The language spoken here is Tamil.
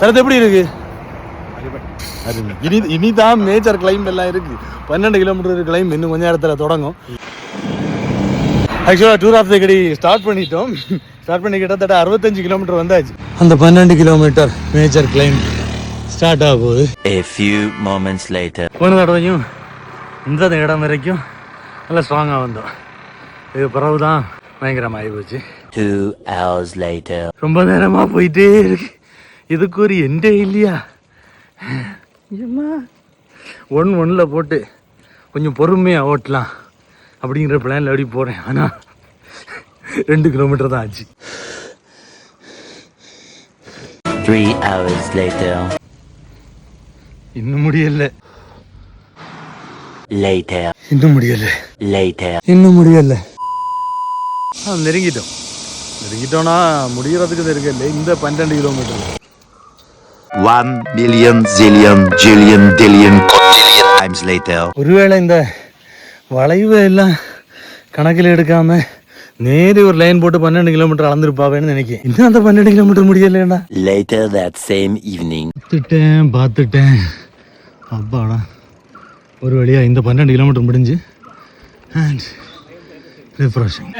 சரத்து எப்படி இருக்கு? இனிதான் மேஜர் கிளைம் எல்லாம் இருக்கு. 12 கிலோமீட்டர் கிளைம் இன்னும் கொஞ்ச நேரத்தில் தொடங்கும். ஆக்சுவலாக டூர் ஆஃப் த கடி ஸ்டார்ட் பண்ணிட்டோம். ஸ்டார்ட் பண்ணி கிட்டத்தட்ட 65 கிலோமீட்டர் வந்தாச்சு. அந்த 12 கிலோமீட்டர் மேஜர் கிளைம் ஸ்டார்ட் ஆக போகுது. A few moments later. போன தடவையும் இந்த இடம் வரைக்கும் நல்லா ஸ்ட்ராங்காக வந்தோம். இது பிறகு தான் பயங்கரமாக ஆகி போச்சு. 2 hours later. ரொம்ப நேரமாக போயிட்டே இருக்கு. இதுக்கு ஒரு எண்டே இல்லையா? 1-1 போட்டு கொஞ்சம் பொறுமையாக ஓட்டலாம் அப்படிங்கிற பிளானில் அப்படி போகிறேன். ஆனால் 2 கிலோமீட்டர் தான் ஆச்சு. 3 hours later. இன்னும் முடியல. Later. இன்னும் முடியல. Later. இன்னும் முடியல. நெருங்கிட்டோம்னா முடிகிறதுக்கு நெருங்கல. இந்த 12 kilometre 1 million zillion jillion dillion quadrillion times later. ஒருவேளை இந்த வளைவு எல்லாம் கணக்கில் எடுக்காம நேரி ஒரு லைன் போட்டு 12 கிலோமீட்டர் அளந்துருப்பாவேன்னு நினைக்கிறேன். இன்னும் அந்த 12 கிலோமீட்டர் முடியலடா. Later that same evening. பார்த்துட்டேன் அப்பாடா, ஒரு வழியா இந்த 12 கிலோமீட்டர் முடிஞ்சு அண்ட் ரிஃப்ரெஷிங்.